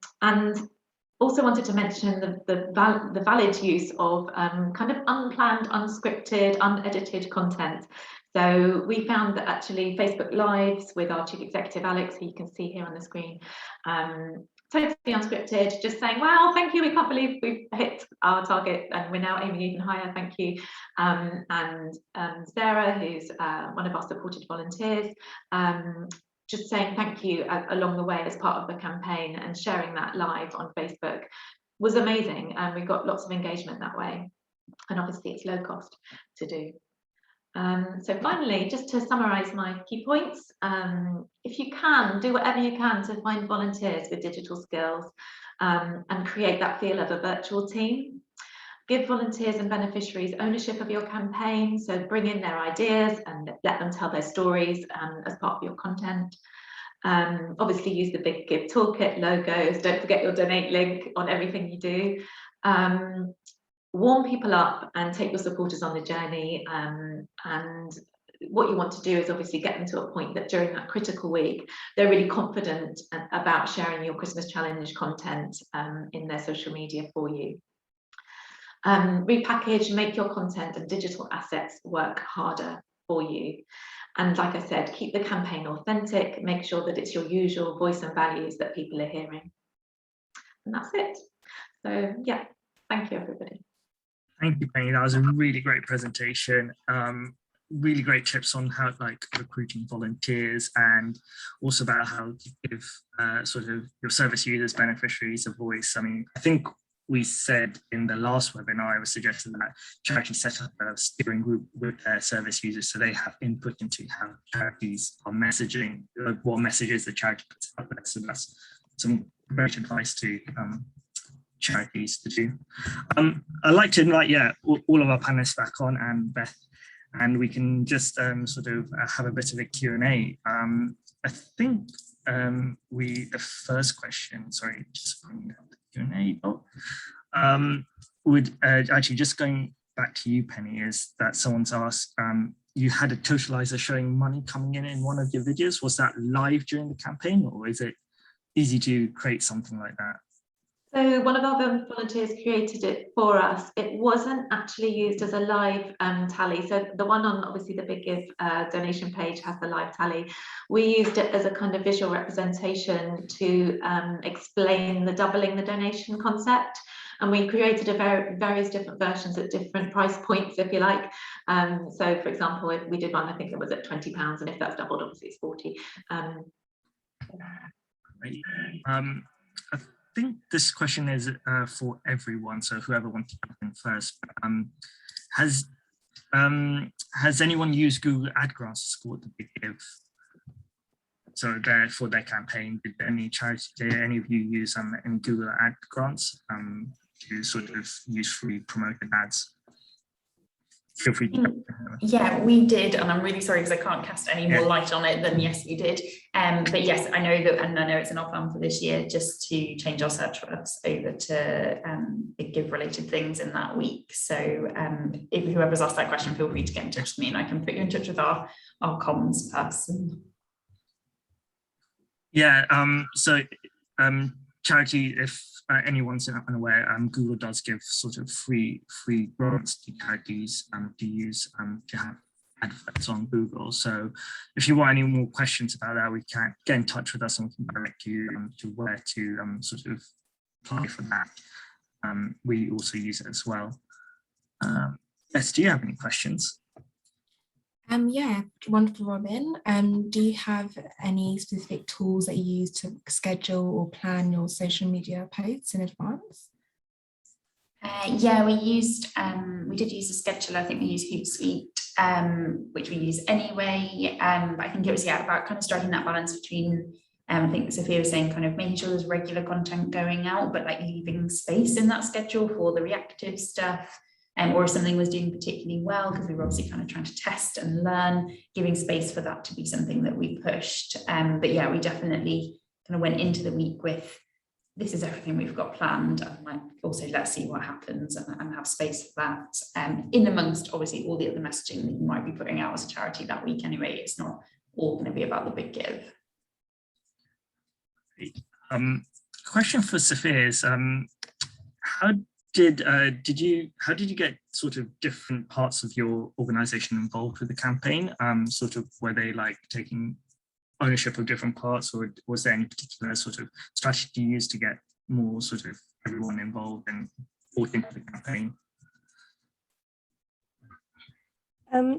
also wanted to mention the valid use of kind of unplanned, unscripted, unedited content. So we found that actually Facebook Lives with our Chief Executive Alex, who you can see here on the screen, totally unscripted, just saying, wow, thank you, we can't believe we've hit our target and we're now aiming even higher, thank you. And Sarah, who's one of our supported volunteers, just saying thank you along the way as part of the campaign and sharing that live on Facebook was amazing. And we got lots of engagement that way. And obviously it's low cost to do. So finally, just to summarise my key points, if you can, do whatever you can to find volunteers with digital skills and create that feel of a virtual team. Give volunteers and beneficiaries ownership of your campaign, so bring in their ideas and let them tell their stories as part of your content. Obviously use the Big Give Toolkit logos, don't forget your donate link on everything you do. Warm people up and take your supporters on the journey, and what you want to do is obviously get them to a point that during that critical week they're really confident about sharing your Christmas challenge content in their social media for you. Repackage, make your content and digital assets work harder for you. And like I said, keep the campaign authentic, make sure that it's your usual voice and values that people are hearing. And that's it. So yeah, thank you everybody. Thank you, Penny. That was a really great presentation. Really great tips on how like recruiting volunteers, and also about how to give sort of your service users, beneficiaries a voice. I mean, I think we said in the last webinar, I was suggesting that charities set up a steering group with their service users so they have input into how charities are messaging, what messages the charity puts out there. So that's some great advice to charities to do. I'd like to invite, all of our panelists back on, and Beth, and we can just sort of have a bit of a Q&A. I think the first question, sorry, just bringing up the Q&A. Would actually just going back to you, Penny, is that someone's asked, you had a totalizer showing money coming in one of your videos. Was that live during the campaign, or is it easy to create something like that? So one of our volunteers created it for us. It wasn't actually used as a live tally. So the one on obviously the Big Give donation page has the live tally. We used it as a kind of visual representation to explain the doubling the donation concept. And we created various different versions at different price points, if you like. So for example, if we did one, I think it was at £20, and if that's doubled, obviously it's 40. I think this question is for everyone, so whoever wants to jump in first. has anyone used Google Ad Grants to support the Big Give? So for their campaign, did any of you use any Google Ad Grants to sort of use free promoted ads? Feel free to. Yeah, we did, and I'm really sorry because I can't cast any more light on it than yes, we did. But yes, I know that, and I know it's in our plan for this year just to change our search words over to Big Give related things in that week. So if whoever's asked that question, feel free to get in touch with me, and I can put you in touch with our comms person. Yeah. Charity, if anyone's unaware, Google does give sort of free grants to charities to use to have adverts on Google. So if you want any more questions about that, we can get in touch with us and we can direct you to where to sort of apply for that. We also use it as well. Beth, do you have any questions? Yeah, one for Robin. Do you have any specific tools that you use to schedule or plan your social media posts in advance? Yeah, we did use a scheduler. I think we used Hootsuite, which we use anyway. But I think it was about kind of striking that balance between, I think Sophia was saying, kind of making sure there's regular content going out, but like leaving space in that schedule for the reactive stuff. Or if something was doing particularly well, because we were obviously kind of trying to test and learn, giving space for that to be something that we pushed. But yeah, we definitely kind of went into the week with, this is everything we've got planned, and like also let's see what happens and have space for that. In amongst obviously all the other messaging that you might be putting out as a charity that week anyway. It's not all going to be about the Big Give. Question for Sophia is, how did you get sort of different parts of your organization involved with the campaign? Sort of were they like taking ownership of different parts, or was there any particular sort of strategy you used to get more sort of everyone involved and bought into the campaign?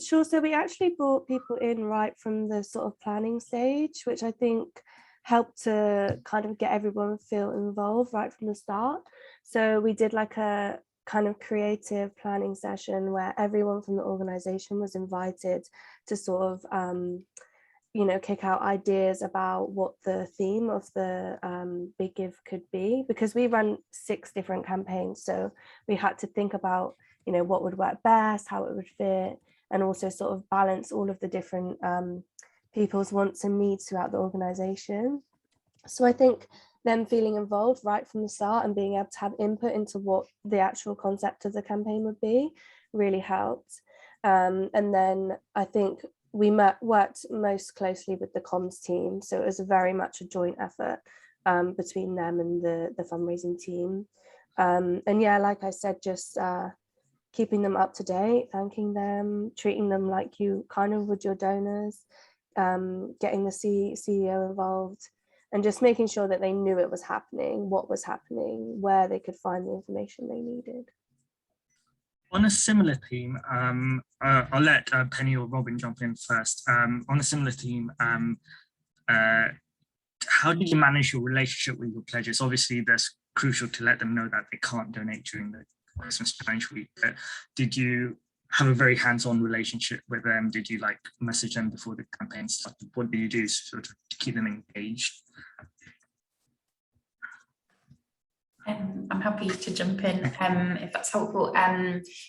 Sure. So we actually brought people in right from the sort of planning stage, which I think helped to kind of get everyone feel involved right from the start. So we did like a kind of creative planning session where everyone from the organization was invited to sort of kick out ideas about what the theme of the Big Give could be, because we run 6 different campaigns. So we had to think about, what would work best, how it would fit, and also sort of balance all of the different people's wants and needs throughout the organization. So I think them feeling involved right from the start and being able to have input into what the actual concept of the campaign would be really helped. And then I think we worked most closely with the comms team. So it was very much a joint effort between them and the fundraising team. And yeah, like I said, just keeping them up to date, thanking them, treating them like you kind of would your donors, getting the CEO involved, and just making sure that they knew it was happening, what was happening, where they could find the information they needed. On a similar theme, I'll let Penny or Robin jump in first. On a similar theme, how did you manage your relationship with your pledges? Obviously, that's crucial to let them know that they can't donate during the Christmas challenge week. But did you have a very hands-on relationship with them? Did you like message them before the campaign started? What do you do sort of to keep them engaged? I'm happy to jump in if that's helpful.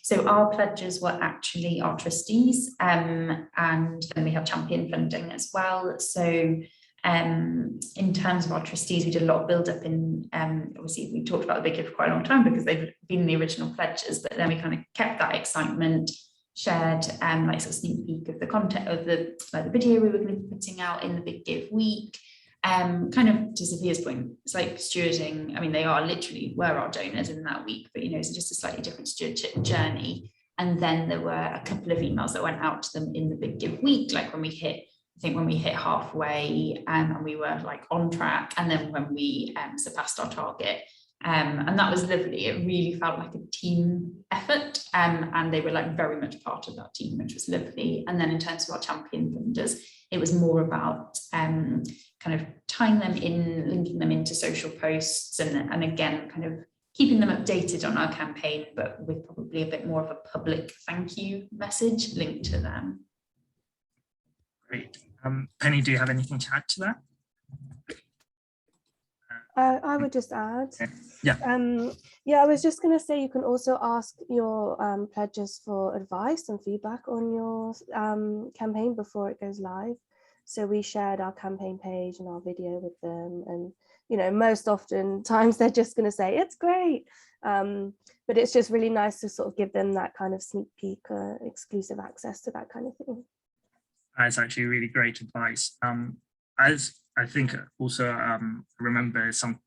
So our pledges were actually our trustees, and then we have champion funding as well. So in terms of our trustees, we did a lot of build up in, obviously we talked about the Big Give for quite a long time because they've been the original pledges, but then we kind of kept that excitement, shared like sort of sneak peek of the content of the video we were going to be putting out in the Big Give week. Kind of to Sophia's point, it's like stewarding. I mean, they are literally were our donors in that week, but it's just a slightly different stewardship journey. And then there were a couple of emails that went out to them in the Big Give week, like when we hit halfway, and we were like on track, and then when we surpassed our target. And that was lovely. It really felt like a team effort, and they were like very much part of that team, which was lovely. And then in terms of our champion funders, it was more about kind of tying them in, linking them into social posts, and again, kind of keeping them updated on our campaign, but with probably a bit more of a public thank you message linked to them. Great. Penny, do you have anything to add to that? I would just add. Yeah. Yeah, I was just going to say you can also ask your pledges for advice and feedback on your campaign before it goes live. So we shared our campaign page and our video with them, and you know, most often times they're just going to say it's great, but it's just really nice to sort of give them that kind of sneak peek, exclusive access to that kind of thing. That's actually really great advice. As I think also remember some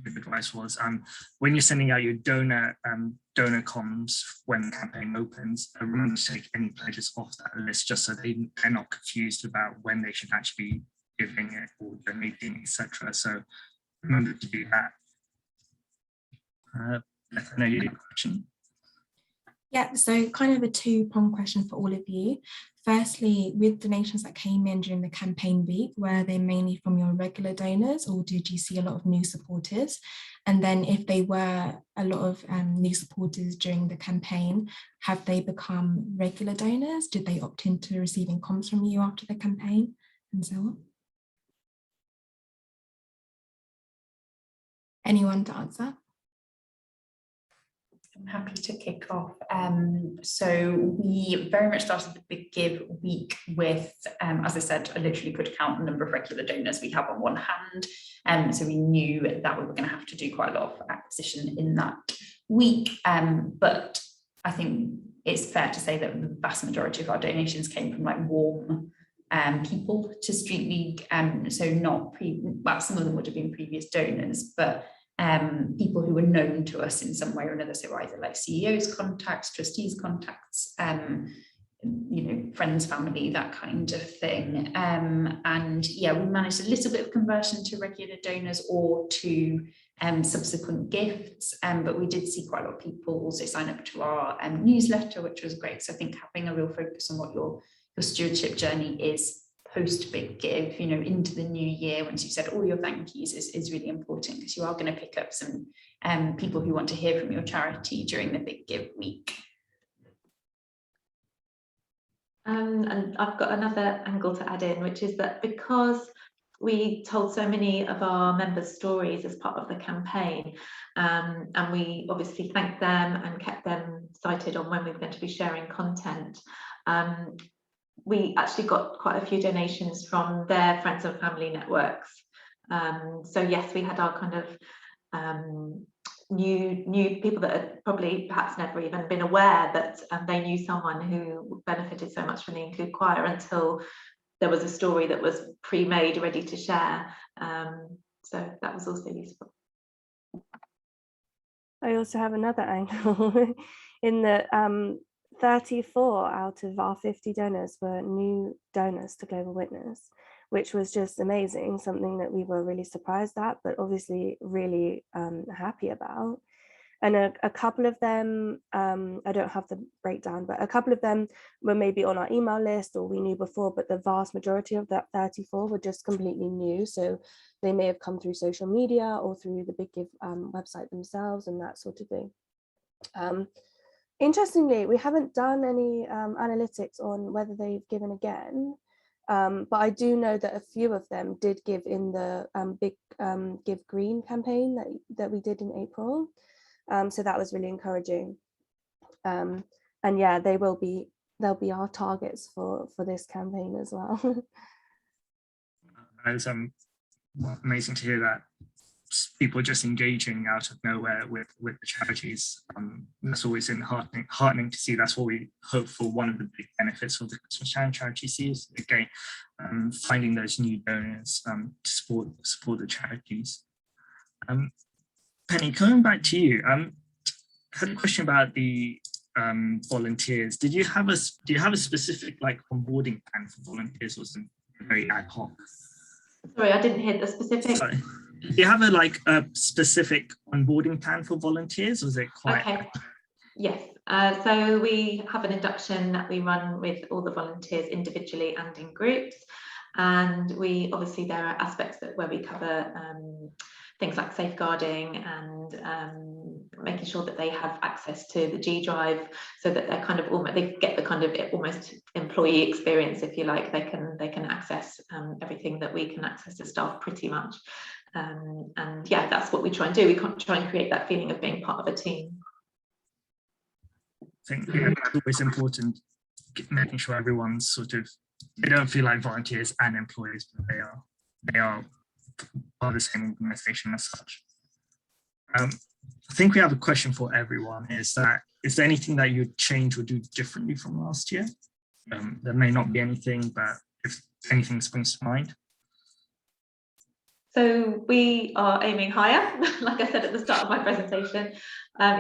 good advice was when you're sending out your donor comms when the campaign opens, remember to take any pledges off that list, just so they're not confused about when they should actually be giving it or donating, etc. So remember to do that. I know you had a question. Yeah, so kind of a two-pronged question for all of you. Firstly, with donations that came in during the campaign week, were they mainly from your regular donors, or did you see a lot of new supporters? And then if they were a lot of new supporters during the campaign, have they become regular donors? Did they opt into receiving comms from you after the campaign, and so on? Anyone to answer? I'm happy to kick off. So we very much started the Big Give week with, as I said, I literally could count the number of regular donors we have on one hand. So we knew that we were going to have to do quite a lot of acquisition in that week. But I think it's fair to say that the vast majority of our donations came from like warm people to Street League. So not well, some of them would have been previous donors, but people who were known to us in some way or another, so either like CEOs contacts, trustees contacts, you know, friends, family, that kind of thing. And yeah, we managed a little bit of conversion to regular donors or to subsequent gifts, but we did see quite a lot of people also sign up to our newsletter, which was great. So I think having a real focus on what your stewardship journey is post Big Give, you know, into the new year, once you've said all your thank yous, is really important, because you are going to pick up some people who want to hear from your charity during the Big Give week. And I've got another angle to add in, which is that because we told so many of our members' stories as part of the campaign, and we obviously thanked them and kept them cited on when we were going to be sharing content, we actually got quite a few donations from their friends and family networks. So yes, we had our kind of new people that had probably perhaps never even been aware that they knew someone who benefited so much from the Include Choir until there was a story that was pre-made, ready to share. So that was also useful. I also have another angle in that 34 out of our 50 donors were new donors to Global Witness, which was just amazing, something that we were really surprised at, but obviously really happy about. And a couple of them, I don't have the breakdown, but a couple of them were maybe on our email list or we knew before, but the vast majority of that 34 were just completely new. So they may have come through social media or through the Big Give website themselves and that sort of thing. Interestingly, we haven't done any analytics on whether they've given again, but I do know that a few of them did give in the Big Give Green campaign that we did in April. So that was really encouraging. And yeah, they'll be our targets for this campaign as well. It's amazing to hear that people just engaging out of nowhere with the charities. That's always heartening to see. That's what we hope for. One of the big benefits of the Christmas charity series, again, finding those new donors to support the charities. Penny, coming back to you, I had a question about the volunteers. Do you have a specific like onboarding plan for volunteers, or something very ad hoc? Sorry, I didn't hear the specific. Sorry. Do you have a specific onboarding plan for volunteers, or is it quite? Okay. Yes. So we have an induction that we run with all the volunteers individually and in groups, and we obviously there are aspects where we cover things like safeguarding and making sure that they have access to the G Drive, so that they're kind of almost, they get the kind of almost employee experience, if you like. They can access everything that we can access as staff pretty much. And yeah, that's what we try and do. We can't try and create that feeling of being part of a team. I think it's always important making sure everyone's sort of, they don't feel like volunteers and employees, but they are part of the same organization as such. I think we have a question for everyone, is there anything that you'd change or do differently from last year? There may not be anything, but if anything springs to mind. So we are aiming higher, like I said at the start of my presentation.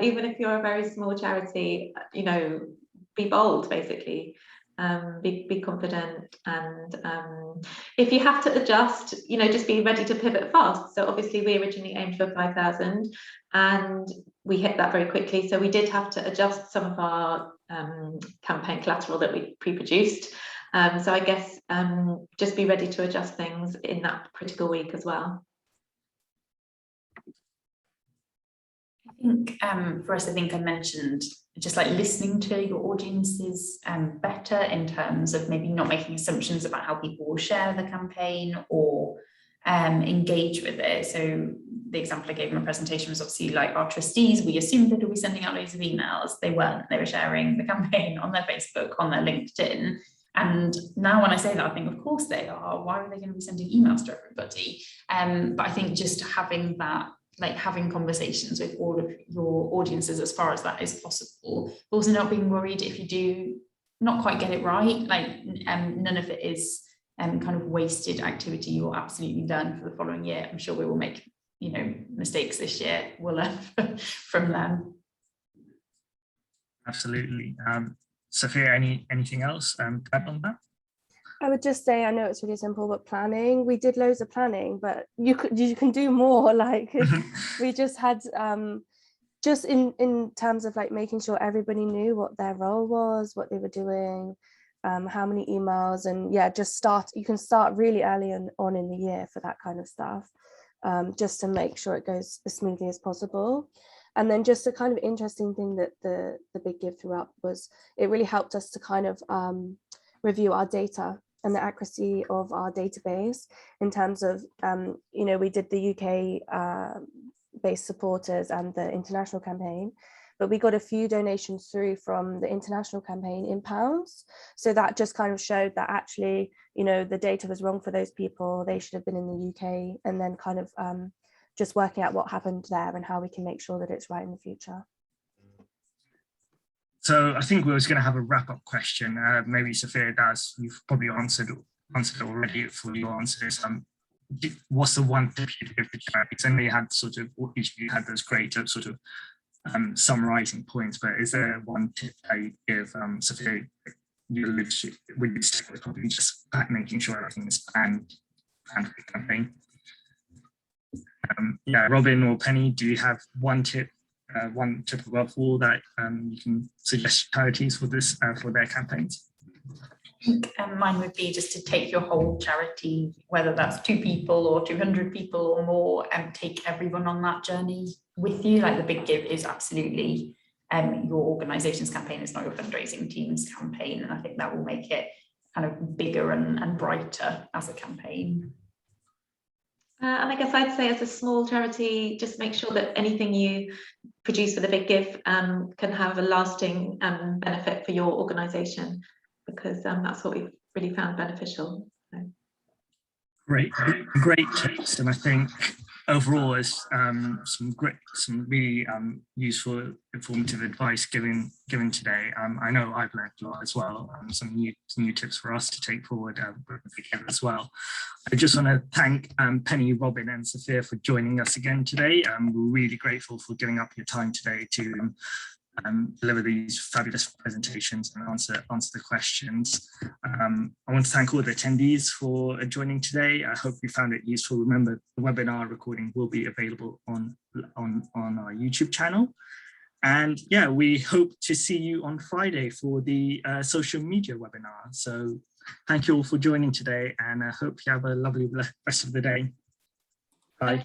Even if you're a very small charity, you know, be bold, basically. Be confident, and if you have to adjust, you know, just be ready to pivot fast. So obviously we originally aimed for 5,000 and we hit that very quickly. So we did have to adjust some of our campaign collateral that we pre-produced. So I guess just be ready to adjust things in that critical week as well. I think for us, I think I mentioned just like listening to your audiences better, in terms of maybe not making assumptions about how people will share the campaign or engage with it. So the example I gave in my presentation was obviously like our trustees. We assumed that they'll be sending out loads of emails. They weren't. They were sharing the campaign on their Facebook, on their LinkedIn. And now when I say that, I think, of course they are. Why are they going to be sending emails to everybody? But I think just having that, like having conversations with all of your audiences as far as that is possible, also not being worried if you do not quite get it right, like none of it is kind of wasted activity. You'll absolutely learn for the following year. I'm sure we will make, you know, mistakes this year. We'll learn from them. Absolutely. Sophia, anything else to add on that? I would just say, I know it's really simple, but planning, we did loads of planning, but you can do more. Like we just had just in terms of like making sure everybody knew what their role was, what they were doing, how many emails, and yeah, you can start really early on in the year for that kind of stuff, just to make sure it goes as smoothly as possible. And then just a kind of interesting thing that the Big Give threw up was, it really helped us to kind of review our data and the accuracy of our database, in terms of, you know, we did the UK based supporters and the international campaign, but we got a few donations through from the international campaign in pounds. So that just kind of showed that actually, you know, the data was wrong for those people. They should have been in the UK, and then kind of just working out what happened there and how we can make sure that it's right in the future. So I think we was going to have a wrap-up question. Maybe Sophia does. You've probably answered already for your answers. What's the one tip you'd give to charities? I know you had sort of, each of you had those great sort of summarising points, but is there one tip that you give, Sophia? Your leadership with this probably just making sure everything is planned for the campaign. Yeah, Robin or Penny, do you have one tip above all that you can suggest charities for this for their campaigns? I think mine would be just to take your whole charity, whether that's 2 people or 200 people or more, and take everyone on that journey with you. Like the Big Give is absolutely your organisation's campaign. It's not your fundraising team's campaign, and I think that will make it kind of bigger and brighter as a campaign. And I guess I'd say, as a small charity, just make sure that anything you produce for the Big Give can have a lasting benefit for your organisation, because that's what we've really found beneficial. So. Great tips, and I think overall is some really useful, informative advice given today. I know I've learned a lot as well. Some new tips for us to take forward as well. I just want to thank Penny, Robin, and Sophia for joining us again today. We're really grateful for giving up your time today to deliver these fabulous presentations and answer the questions. I want to thank all the attendees for joining today. I hope you found it useful. Remember, the webinar recording will be available on our YouTube channel. And yeah, we hope to see you on Friday for the social media webinar. So thank you all for joining today, and I hope you have a lovely rest of the day. Bye.